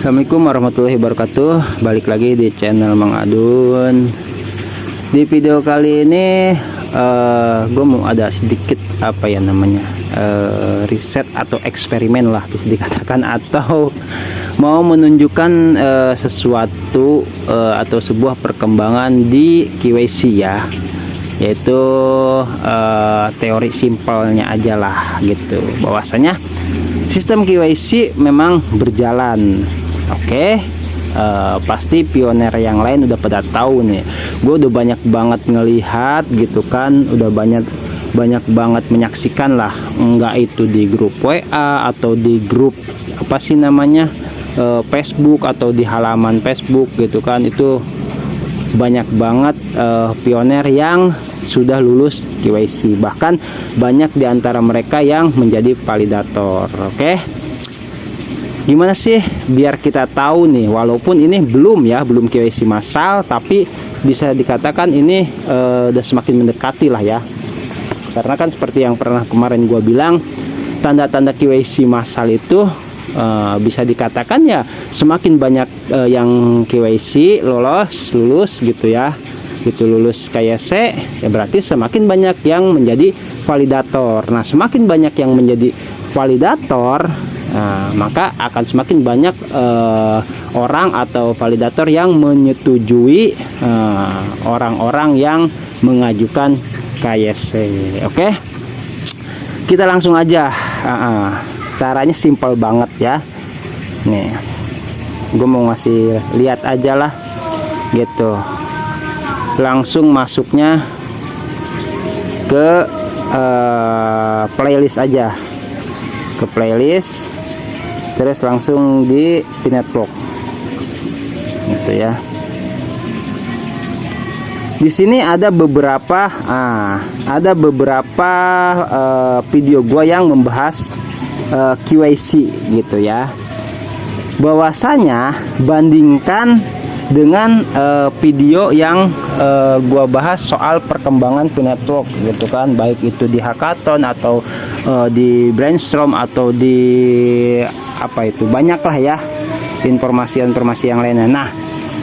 Assalamualaikum warahmatullahi wabarakatuh. Balik lagi di channel Mang Adun. Di video kali ini gue mau ada sedikit riset atau eksperimen lah bisa dikatakan, atau mau menunjukkan sesuatu atau sebuah perkembangan di KYC ya, yaitu teori simpelnya aja lah gitu, bahwasanya sistem KYC memang berjalan. Oke, pasti pioner yang lain udah pada tahu nih. Gue udah banyak banget ngelihat gitu kan, udah banyak banget menyaksikan lah, enggak itu di grup WA atau di grup Facebook atau di halaman Facebook gitu kan. Itu banyak banget pioner yang sudah lulus KYC, bahkan banyak diantara mereka yang menjadi validator. Oke, gimana sih biar kita tahu nih, walaupun ini belum KYC massal, tapi bisa dikatakan ini udah semakin mendekati lah ya, karena kan seperti yang pernah kemarin gua bilang, tanda-tanda KYC massal itu bisa dikatakan ya semakin banyak yang KYC lulus gitu ya, gitu lulus KYC ya, berarti semakin banyak yang menjadi validator. Nah, semakin banyak yang menjadi validator, maka akan semakin banyak orang atau validator yang menyetujui orang-orang yang mengajukan KYC. Oke, kita langsung aja. Caranya simpel banget ya. Nih, gue mau ngasih lihat aja lah gitu. Langsung masuknya ke playlist aja, ke playlist, terus langsung di P-Network gitu ya. Di sini ada beberapa video gua yang membahas KYC gitu ya, bahwasanya bandingkan dengan video yang gua bahas soal perkembangan P-Network gitu kan, baik itu di hackathon atau di brainstorm atau di banyak lah ya informasi yang lainnya. Nah,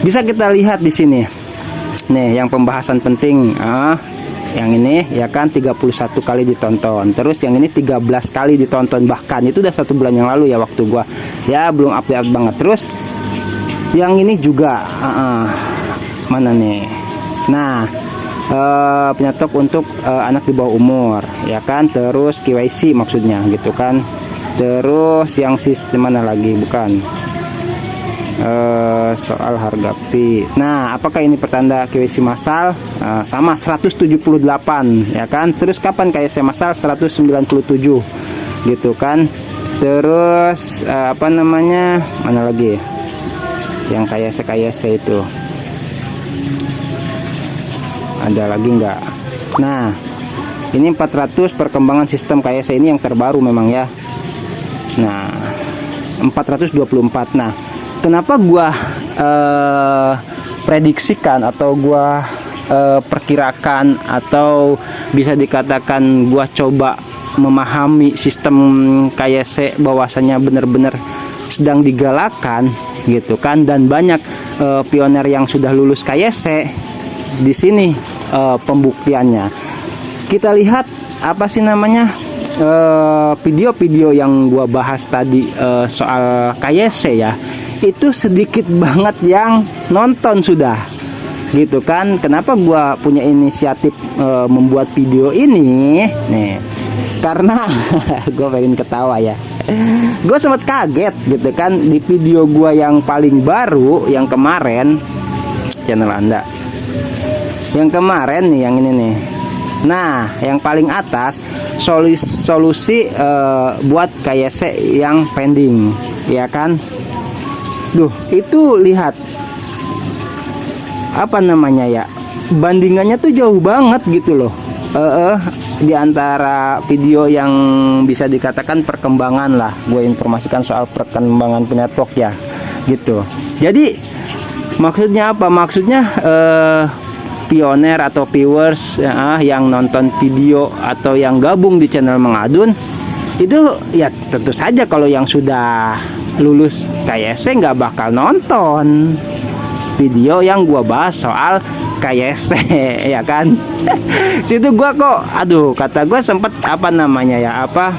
bisa kita lihat di sini nih yang pembahasan penting, yang ini ya kan 31 kali ditonton, terus yang ini 13 kali ditonton, bahkan itu udah 1 bulan yang lalu ya, waktu gua ya belum update banget. Terus yang ini juga mana nih, nah P-Network untuk anak di bawah umur ya kan, terus KYC maksudnya gitu kan. Terus yang sistem mana lagi, bukan soal harga fee. Nah, apakah ini pertanda KYC massal? Sama 178 ya kan. Terus kapan KYC massal? 197 gitu kan. Terus mana lagi yang KYC itu, ada lagi enggak? Nah, ini 400 perkembangan sistem KYC, ini yang terbaru memang ya. Nah, 424. Nah, kenapa gua prediksikan atau gua perkirakan atau bisa dikatakan gua coba memahami sistem KYC bahwasanya benar-benar sedang digalakan gitu kan, dan banyak pioner yang sudah lulus KYC. Di sini pembuktiannya. Kita lihat video-video yang gua bahas tadi soal KYC ya, itu sedikit banget yang nonton sudah gitu kan. Kenapa gua punya inisiatif membuat video ini nih, karena gue pengen ketawa ya. Gue sempat kaget gitu kan, di video gua yang paling baru yang kemarin, channel Anda yang kemarin nih, yang ini nih. Nah, yang paling atas solusi buat KYC yang pending ya kan. Duh, itu lihat bandingannya tuh jauh banget gitu loh, di antara video yang bisa dikatakan perkembangan lah, gue informasikan soal perkembangan P-Network ya gitu. Jadi maksudnya apa? Maksudnya pioner atau viewers yang nonton video atau yang gabung di channel Mang Adun itu ya tentu saja kalau yang sudah lulus KYC nggak bakal nonton video yang gua bahas soal KYC ya kan. Situ gua kok aduh, kata gua sempet apa namanya ya, apa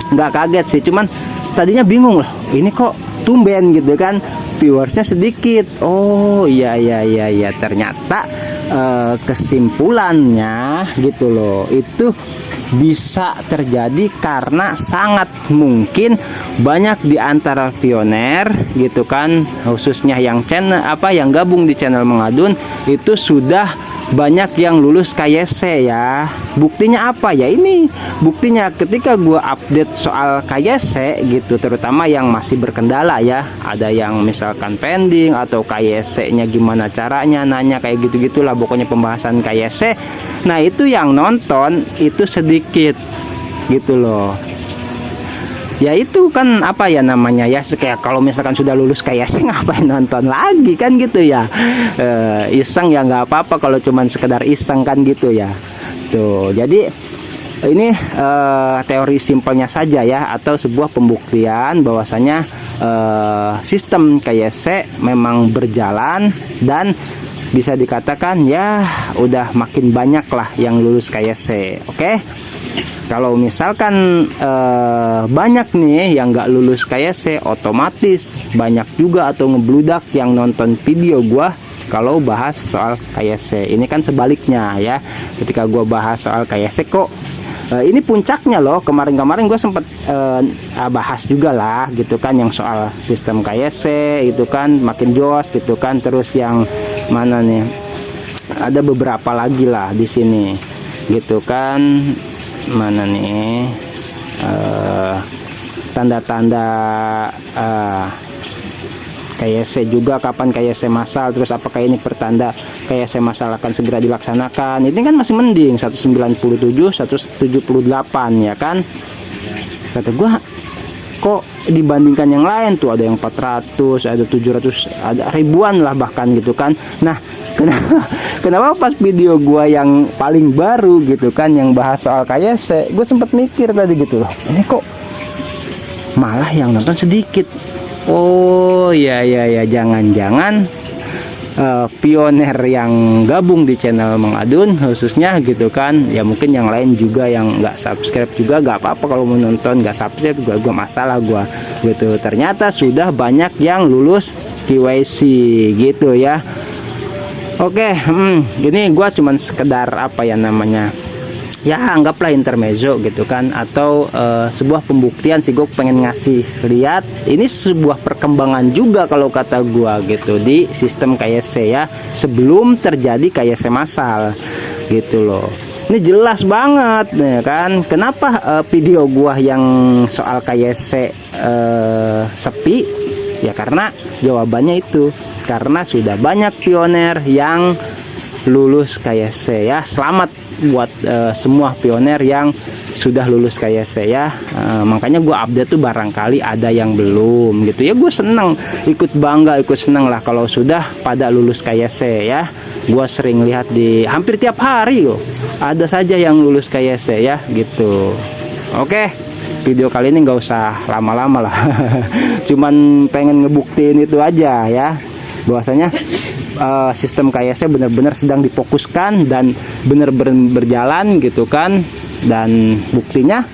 nggak kaget sih, cuman tadinya bingung loh, ini kok tumben gitu kan viewersnya sedikit. Oh iya ternyata kesimpulannya gitu loh, itu bisa terjadi karena sangat mungkin banyak di antara pioner gitu kan, khususnya yang channel yang gabung di channel Mengadun itu sudah banyak yang lulus KYC ya. Buktinya apa ya? Ini buktinya ketika gua update soal KYC gitu, terutama yang masih berkendala ya, ada yang misalkan pending atau KYC-nya gimana caranya, nanya kayak gitu-gitulah pokoknya pembahasan KYC. Nah itu yang nonton itu sedikit gitu loh. Ya itu kan apa ya namanya ya, kayak kalau misalkan sudah lulus KYC ngapain nonton lagi kan gitu ya. Iseng ya nggak apa-apa kalau cuman sekedar iseng kan gitu ya. Tuh jadi ini teori simpelnya saja ya, atau sebuah pembuktian bahwasanya sistem KYC memang berjalan dan bisa dikatakan ya udah makin banyak lah yang lulus KYC. Oke. Kalau misalkan banyak nih yang nggak lulus KYC, otomatis banyak juga atau ngebludak yang nonton video gua kalau bahas soal KYC. Ini kan sebaliknya ya, ketika gua bahas soal KYC kok ini puncaknya loh. Kemarin-kemarin gue sempet bahas juga lah gitu kan, yang soal sistem KYC itu kan makin jos gitu kan. Terus yang mana nih, ada beberapa lagi lah di sini gitu kan. Mana nih tanda-tanda KYC juga, kapan KYC massal, terus apakah ini pertanda KYC massal akan segera dilaksanakan. Ini kan masih mending 197 178 ya kan. Kata gua kok dibandingkan yang lain tuh ada yang 400, ada 700, ada ribuan lah bahkan gitu kan. Nah kenapa pas video gua yang paling baru gitu kan yang bahas soal KYC, gue sempet mikir tadi gitu loh, ini kok malah yang nonton sedikit. Oh ya jangan-jangan pioner yang gabung di channel Mengadun khususnya gitu kan ya, mungkin yang lain juga yang nggak subscribe juga nggak apa-apa kalau mau nonton nggak subscribe juga, gue masalah gue gitu. Ternyata sudah banyak yang lulus KYC gitu ya. Oke, ini gue cuman sekedar apa ya namanya ya, anggaplah intermezzo gitu kan, atau sebuah pembuktian sih. Gue pengen ngasih lihat ini sebuah perkembangan juga kalau kata gue gitu di sistem KYC ya, sebelum terjadi KYC massal gitu loh. Ini jelas banget ya kan, kenapa video gua yang soal KYC sepi ya, karena jawabannya itu karena sudah banyak pioner yang lulus KYC ya. Selamat buat semua pioner yang sudah lulus KYC ya. Makanya gue update tuh barangkali ada yang belum gitu ya. Gue seneng, ikut bangga, ikut seneng lah kalau sudah pada lulus KYC ya. Gue sering lihat di hampir tiap hari loh, ada saja yang lulus KYC ya gitu. Oke, video kali ini nggak usah lama-lama lah. Cuman pengen ngebuktiin itu aja ya, bahwasanya sistem KYC benar-benar sedang difokuskan dan benar-benar berjalan gitu kan. Dan buktinya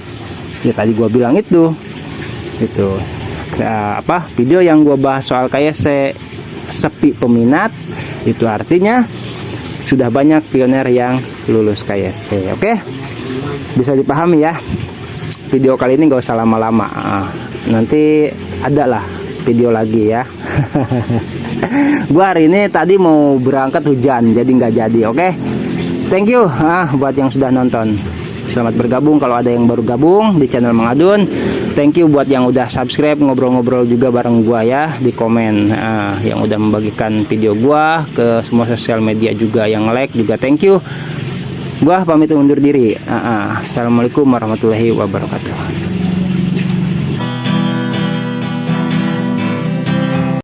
ya tadi gua bilang itu video yang gua bahas soal KYC sepi peminat, itu artinya sudah banyak pioner yang lulus KYC. Oke, bisa dipahami ya. Video kali ini gak usah lama-lama, nanti ada lah video lagi ya. Gua hari ini tadi mau berangkat hujan jadi nggak jadi. Oke, thank you buat yang sudah nonton. Selamat bergabung kalau ada yang baru gabung di channel Mengadun. Thank you buat yang udah subscribe, ngobrol-ngobrol juga bareng gua ya di komen, yang udah membagikan video gua ke semua sosial media juga, yang like juga thank you. Gua pamit undur diri. Assalamualaikum warahmatullahi wabarakatuh.